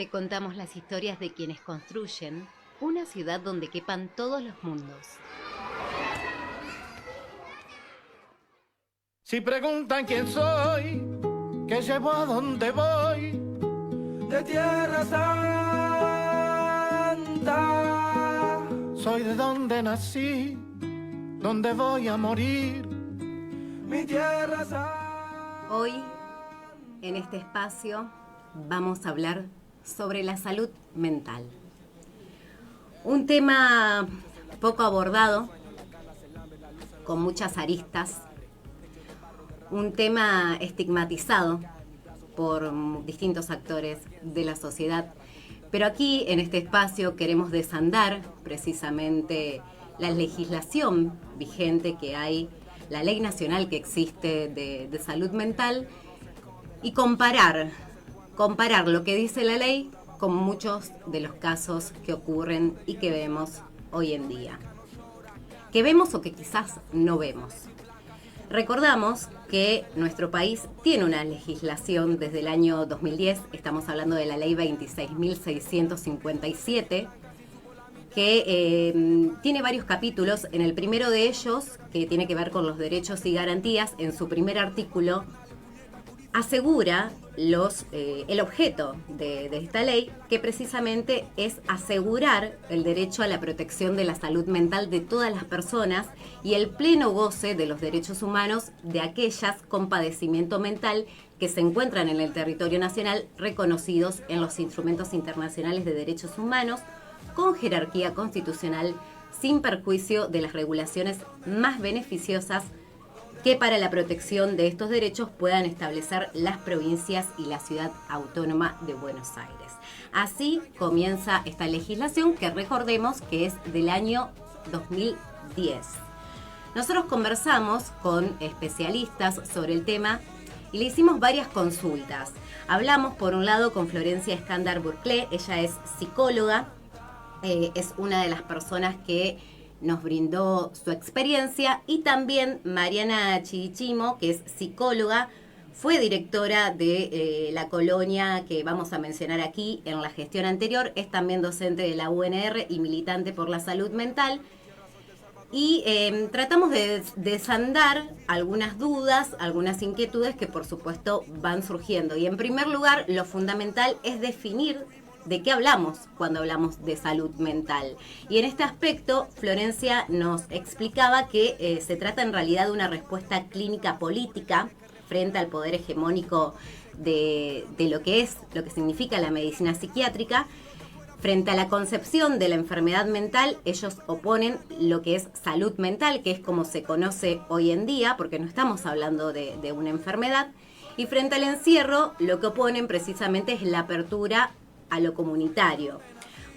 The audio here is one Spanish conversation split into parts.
Te contamos las historias de quienes construyen una ciudad donde quepan todos los mundos. Si preguntan quién soy, qué llevo, a dónde voy, de Tierra Santa. soy de donde nací, donde voy a morir. Mi Tierra Santa. Hoy, en este espacio, vamos a hablar sobre la salud mental. Un tema poco abordado, con muchas aristas. Un tema estigmatizado por distintos actores de la sociedad. Pero aquí, en este espacio, queremos desandar precisamente la legislación vigente que hay, la ley nacional que existe de salud mental, y comparar lo que dice la ley con muchos de los casos que ocurren y que vemos hoy en día. Que vemos o que quizás no vemos. Recordamos que nuestro país tiene una legislación desde el año 2010, estamos hablando de la ley 26.657, que tiene varios capítulos. En el primero de ellos, que tiene que ver con los derechos y garantías, en su primer artículo asegura el objeto de esta ley, que precisamente es asegurar el derecho a la protección de la salud mental de todas las personas y el pleno goce de los derechos humanos de aquellas con padecimiento mental que se encuentran en el territorio nacional, reconocidos en los instrumentos internacionales de derechos humanos, con jerarquía constitucional, sin perjuicio de las regulaciones más beneficiosas que para la protección de estos derechos puedan establecer las provincias y la Ciudad Autónoma de Buenos Aires. Así comienza esta legislación, que recordemos que es del año 2010. Nosotros conversamos con especialistas sobre el tema y le hicimos varias consultas. Hablamos por un lado con Florencia Escándar-Burclé, ella es psicóloga, es una de las personas que nos brindó su experiencia, y también Mariana Chidichimo, que es psicóloga, fue directora de la colonia que vamos a mencionar aquí en la gestión anterior, es también docente de la UNR y militante por la salud mental, y tratamos de desandar algunas dudas, algunas inquietudes que por supuesto van surgiendo. Y en primer lugar, lo fundamental es definir de qué hablamos cuando hablamos de salud mental. Y en este aspecto, Florencia nos explicaba que se trata en realidad de una respuesta clínica política frente al poder hegemónico de lo que significa la medicina psiquiátrica. Frente a la concepción de la enfermedad mental, ellos oponen lo que es salud mental, que es como se conoce hoy en día, porque no estamos hablando de una enfermedad. Y frente al encierro, lo que oponen precisamente es la apertura a lo comunitario.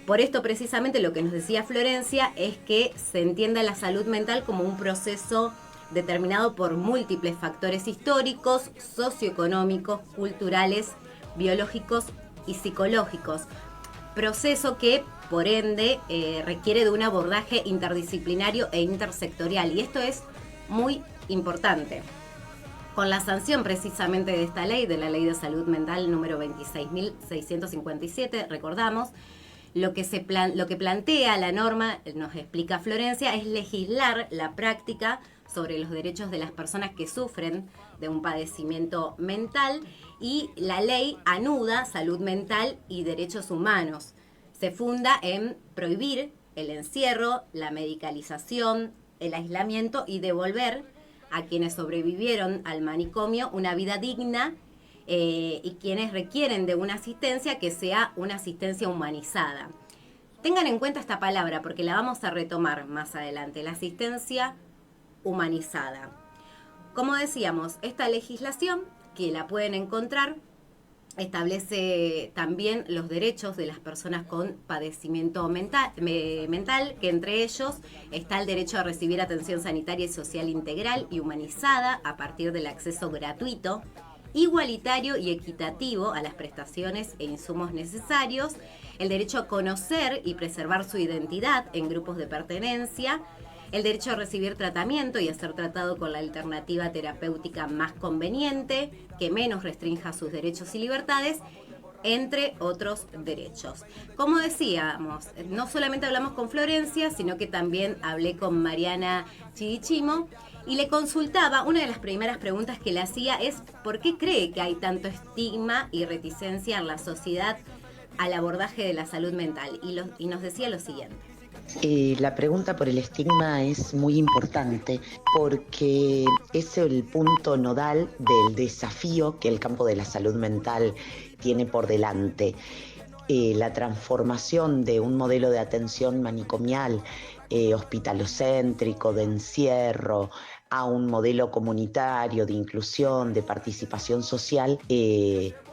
Por esto precisamente lo que nos decía Florencia es que se entienda la salud mental como un proceso determinado por múltiples factores históricos, socioeconómicos, culturales, biológicos y psicológicos. Proceso que, por ende, requiere de un abordaje interdisciplinario e intersectorial. Y esto es muy importante. Con la sanción precisamente de esta ley, de la Ley de Salud Mental número 26.657, recordamos, lo que plantea la norma, nos explica Florencia, es legislar la práctica sobre los derechos de las personas que sufren de un padecimiento mental, y la ley anuda salud mental y derechos humanos. Se funda en prohibir el encierro, la medicalización, el aislamiento y devolver a quienes sobrevivieron al manicomio una vida digna, y quienes requieren de una asistencia que sea una asistencia humanizada. Tengan en cuenta esta palabra porque la vamos a retomar más adelante, la asistencia humanizada. Como decíamos, esta legislación, que la pueden encontrar, establece también los derechos de las personas con padecimiento mental, que entre ellos está el derecho a recibir atención sanitaria y social integral y humanizada a partir del acceso gratuito, igualitario y equitativo a las prestaciones e insumos necesarios, el derecho a conocer y preservar su identidad en grupos de pertenencia, el derecho a recibir tratamiento y a ser tratado con la alternativa terapéutica más conveniente, que menos restrinja sus derechos y libertades, entre otros derechos. Como decíamos, no solamente hablamos con Florencia, sino que también hablé con Mariana Chidichimo y le consultaba, una de las primeras preguntas que le hacía es ¿por qué cree que hay tanto estigma y reticencia en la sociedad al abordaje de la salud mental? Y nos decía lo siguiente. La pregunta por el estigma es muy importante porque es el punto nodal del desafío que el campo de la salud mental tiene por delante. La transformación de un modelo de atención manicomial, hospitalocéntrico, de encierro, a un modelo comunitario, de inclusión, de participación social,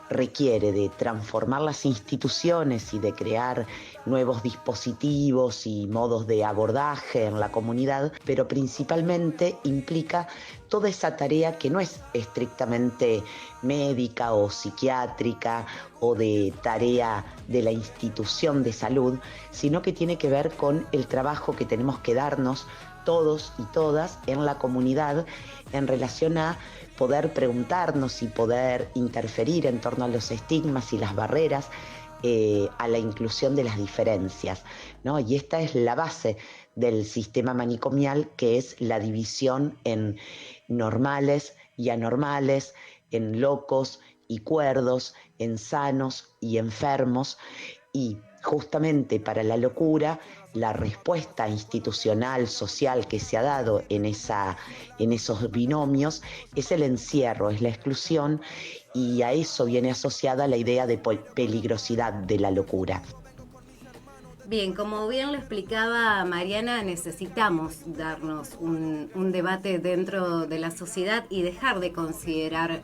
requiere de transformar las instituciones y de crear nuevos dispositivos y modos de abordaje en la comunidad, pero principalmente implica toda esa tarea que no es estrictamente médica o psiquiátrica o de tarea de la institución de salud, sino que tiene que ver con el trabajo que tenemos que darnos todos y todas en la comunidad en relación a poder preguntarnos y poder interferir en torno a los estigmas y las barreras, a la inclusión de las diferencias, ¿no? Y esta es la base del sistema manicomial, que es la división en normales y anormales, en locos y cuerdos, en sanos y enfermos, y justamente para la locura, la respuesta institucional, social que se ha dado en esos binomios es el encierro, es la exclusión, y a eso viene asociada la idea de peligrosidad de la locura. Bien, como bien lo explicaba Mariana, necesitamos darnos un debate dentro de la sociedad y dejar de considerar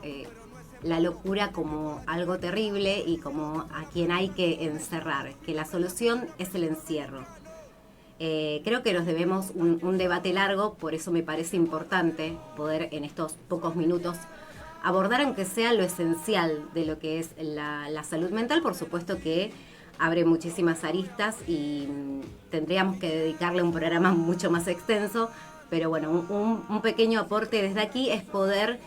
la locura como algo terrible y como a quien hay que encerrar, que la solución es el encierro. Creo que nos debemos un debate largo, por eso me parece importante poder en estos pocos minutos abordar aunque sea lo esencial de lo que es la salud mental. Por supuesto que abre muchísimas aristas y tendríamos que dedicarle un programa mucho más extenso, pero bueno, un pequeño aporte desde aquí es poder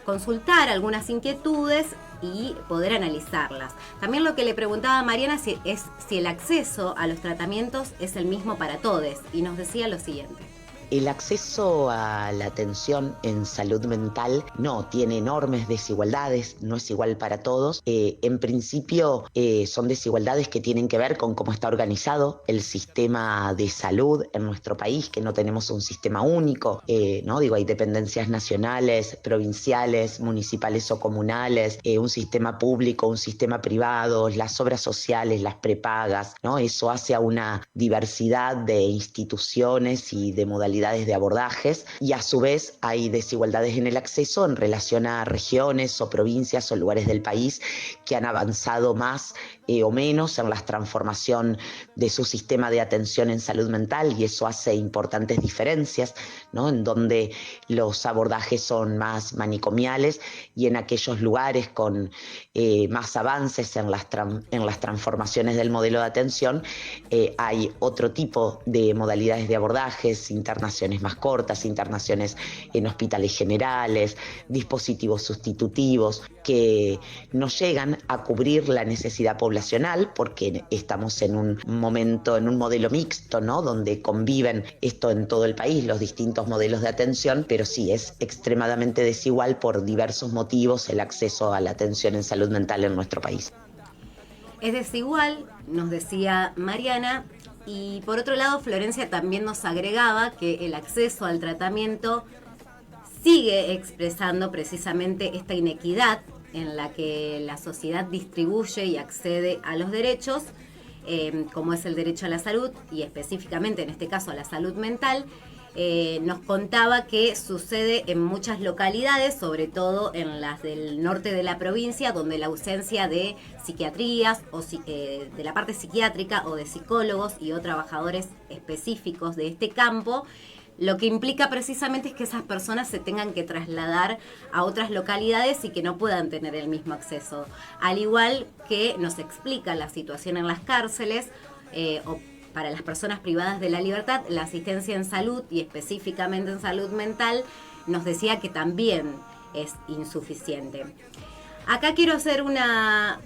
consultar algunas inquietudes y poder analizarlas. También lo que le preguntaba a Mariana es si el acceso a los tratamientos es el mismo para todos, y nos decía lo siguiente. El acceso a la atención en salud mental no tiene enormes desigualdades, no es igual para todos. En principio son desigualdades que tienen que ver con cómo está organizado el sistema de salud en nuestro país, que no tenemos un sistema único, ¿no? Digo, hay dependencias nacionales, provinciales, municipales o comunales, un sistema público, un sistema privado, las obras sociales, las prepagas, ¿no? Eso hace a una diversidad de instituciones y de modalidades de abordajes, y a su vez hay desigualdades en el acceso en relación a regiones o provincias o lugares del país que han avanzado más o menos en la transformación de su sistema de atención en salud mental, y eso hace importantes diferencias, ¿no? En donde los abordajes son más manicomiales y en aquellos lugares con más avances en las transformaciones del modelo de atención hay otro tipo de modalidades de abordajes, internaciones más cortas, internaciones en hospitales generales, dispositivos sustitutivos que no llegan a cubrir la necesidad poblacional porque estamos en un momento, en un modelo mixto, ¿no? Donde conviven esto en todo el país, los distintos modelos de atención, pero sí es extremadamente desigual por diversos motivos el acceso a la atención en salud mental en nuestro país. Es desigual, nos decía Mariana, y por otro lado Florencia también nos agregaba que el acceso al tratamiento sigue expresando precisamente esta inequidad en la que la sociedad distribuye y accede a los derechos, como es el derecho a la salud y específicamente en este caso a la salud mental. Nos contaba que sucede en muchas localidades, sobre todo en las del norte de la provincia, donde la ausencia de psiquiatrías o de la parte psiquiátrica o de psicólogos y o trabajadores específicos de este campo, lo que implica precisamente es que esas personas se tengan que trasladar a otras localidades y que no puedan tener el mismo acceso. Al igual que nos explica la situación en las cárceles o para las personas privadas de la libertad, la asistencia en salud y específicamente en salud mental nos decía que también es insuficiente. Acá quiero hacer una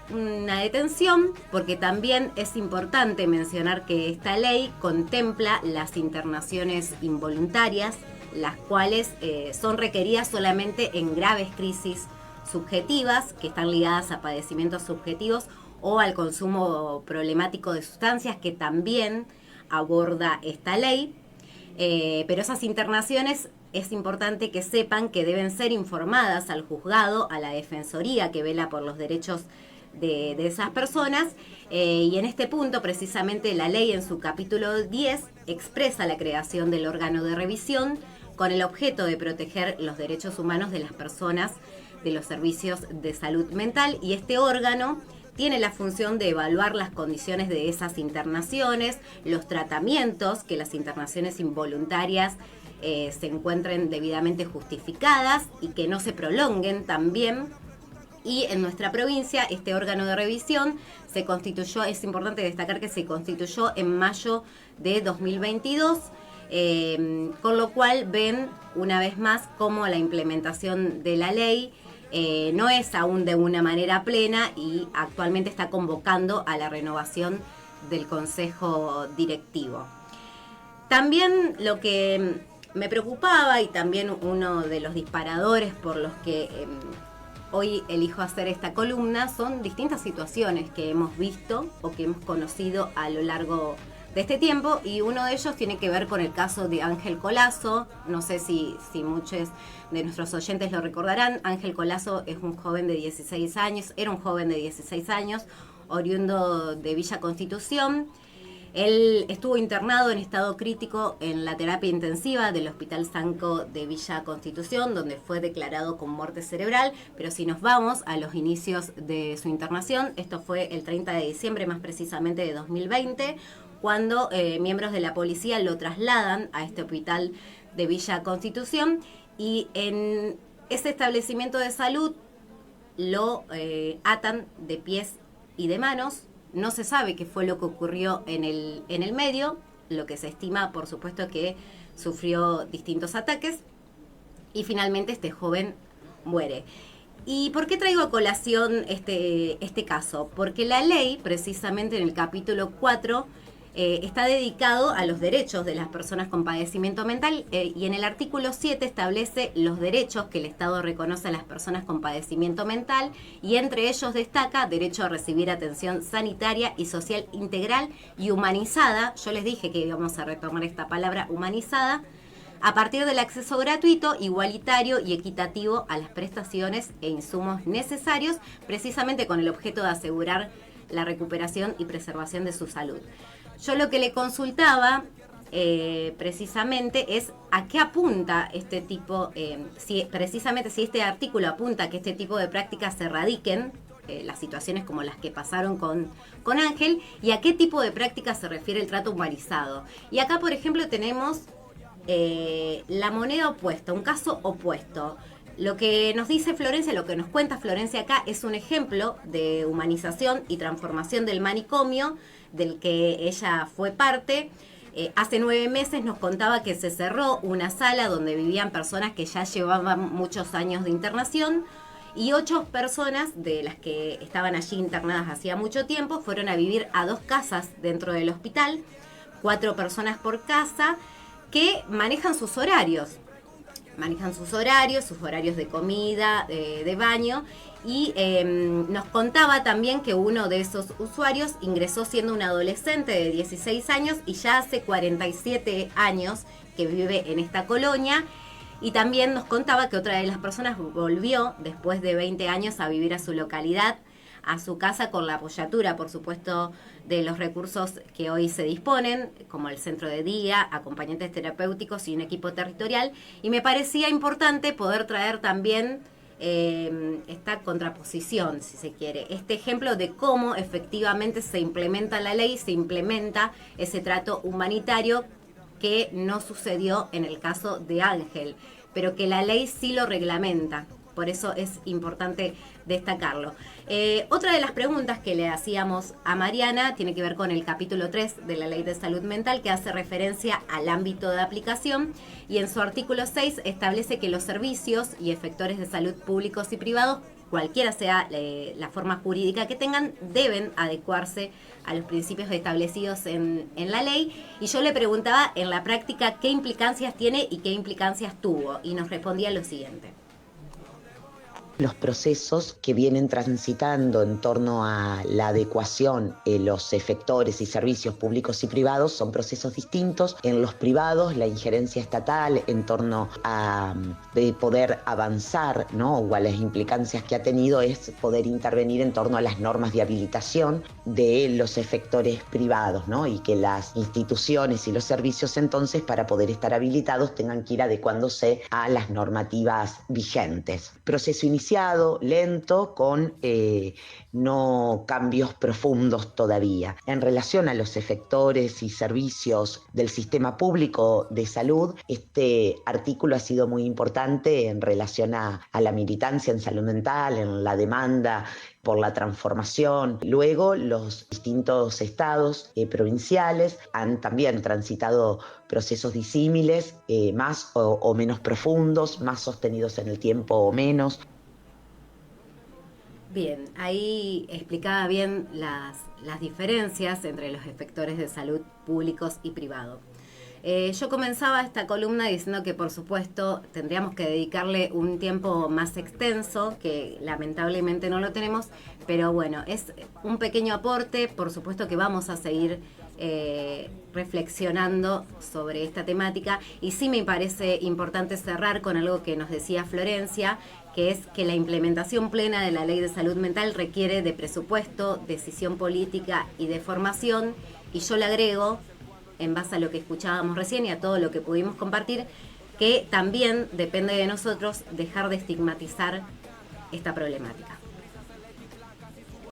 detención, porque también es importante mencionar que esta ley contempla las internaciones involuntarias, las cuales son requeridas solamente en graves crisis subjetivas que están ligadas a padecimientos subjetivos o al consumo problemático de sustancias, que también aborda esta ley. Pero esas internaciones es importante que sepan que deben ser informadas al juzgado, a la defensoría que vela por los derechos de esas personas, y en este punto precisamente la ley en su capítulo 10 expresa la creación del órgano de revisión con el objeto de proteger los derechos humanos de las personas de los servicios de salud mental, y este órgano tiene la función de evaluar las condiciones de esas internaciones, los tratamientos, que las internaciones involuntarias se encuentren debidamente justificadas y que no se prolonguen también. Y en nuestra provincia este órgano de revisión se constituyó, es importante destacar que se constituyó en mayo de 2022, con lo cual ven una vez más cómo la implementación de la ley no es aún de una manera plena y actualmente está convocando a la renovación del Consejo Directivo. También lo que me preocupaba, y también uno de los disparadores por los que hoy elijo hacer esta columna, son distintas situaciones que hemos visto o que hemos conocido a lo largo de este tiempo, y uno de ellos tiene que ver con el caso de Ángel Colazo. No sé si muchos de nuestros oyentes lo recordarán. Ángel Colazo es un joven de 16 años, era un joven de 16 años, oriundo de Villa Constitución. Él estuvo internado en estado crítico en la terapia intensiva del Hospital Sanco de Villa Constitución, donde fue declarado con muerte cerebral. Pero si nos vamos a los inicios de su internación, esto fue el 30 de diciembre, más precisamente de 2020, cuando miembros de la policía lo trasladan a este hospital de Villa Constitución, y en ese establecimiento de salud lo atan de pies y de manos. No se sabe qué fue lo que ocurrió en el medio. Lo que se estima, por supuesto, que sufrió distintos ataques y finalmente este joven muere. ¿Y por qué traigo a colación este caso? Porque la ley, precisamente en el capítulo 4, está dedicado a los derechos de las personas con padecimiento mental, y en el artículo 7 establece los derechos que el Estado reconoce a las personas con padecimiento mental, y entre ellos destaca derecho a recibir atención sanitaria y social integral y humanizada. Yo les dije que íbamos a retomar esta palabra, humanizada, a partir del acceso gratuito, igualitario y equitativo a las prestaciones e insumos necesarios, precisamente con el objeto de asegurar la recuperación y preservación de su salud. Yo lo que le consultaba precisamente es a qué apunta este tipo, si este artículo apunta a que este tipo de prácticas se erradiquen, las situaciones como las que pasaron con Ángel, y a qué tipo de prácticas se refiere el trato humanizado. Y acá, por ejemplo, tenemos la moneda opuesta, un caso opuesto. Lo que nos dice Florencia, lo que nos cuenta Florencia acá, es un ejemplo de humanización y transformación del manicomio del que ella fue parte. Hace 9 meses nos contaba que se cerró una sala donde vivían personas que ya llevaban muchos años de internación, y 8 personas de las que estaban allí internadas hacía mucho tiempo fueron a vivir a 2 casas dentro del hospital, 4 personas por casa, que manejan sus horarios, sus horarios de comida, de baño, y nos contaba también que uno de esos usuarios ingresó siendo un adolescente de 16 años y ya hace 47 años que vive en esta colonia. Y también nos contaba que otra de las personas volvió después de 20 años a vivir a su localidad, a su casa, con la apoyatura, por supuesto, de los recursos que hoy se disponen, como el centro de día, acompañantes terapéuticos y un equipo territorial. Y me parecía importante poder traer también esta contraposición, si se quiere, este ejemplo de cómo efectivamente se implementa la ley, se implementa ese trato humanitario que no sucedió en el caso de Ángel, pero que la ley sí lo reglamenta. Por eso es importante destacarlo. Otra de las preguntas que le hacíamos a Mariana tiene que ver con el capítulo 3 de la Ley de Salud Mental, que hace referencia al ámbito de aplicación, y en su artículo 6 establece que los servicios y efectores de salud públicos y privados cualquiera sea la forma jurídica que tengan, deben adecuarse a los principios establecidos en la ley. Y yo le preguntaba en la práctica qué implicancias tiene y qué implicancias tuvo, y nos respondía lo siguiente. Los procesos que vienen transitando en torno a la adecuación de los efectores y servicios públicos y privados son procesos distintos. En los privados, la injerencia estatal en torno a de poder avanzar, ¿no?, o a las implicancias que ha tenido es poder intervenir en torno a las normas de habilitación de los efectores privados, ¿no?, y que las instituciones y los servicios entonces, para poder estar habilitados, tengan que ir adecuándose a las normativas vigentes. Proceso iniciado, lento, con no cambios profundos todavía. En relación a los efectores y servicios del sistema público de salud, este artículo ha sido muy importante en relación a la militancia en salud mental, en la demanda por la transformación. Luego, los distintos estados provinciales han también transitado procesos disímiles, más o menos profundos, más sostenidos en el tiempo o menos. Bien, ahí explicaba bien las diferencias entre los efectores de salud públicos y privados. Yo comenzaba esta columna diciendo que, por supuesto, tendríamos que dedicarle un tiempo más extenso, que lamentablemente no lo tenemos, pero bueno, es un pequeño aporte. Por supuesto que vamos a seguir reflexionando sobre esta temática, y sí me parece importante cerrar con algo que nos decía Florencia, que es que la implementación plena de la Ley de Salud Mental requiere de presupuesto, decisión política y de formación, y yo le agrego, en base a lo que escuchábamos recién y a todo lo que pudimos compartir, que también depende de nosotros dejar de estigmatizar esta problemática.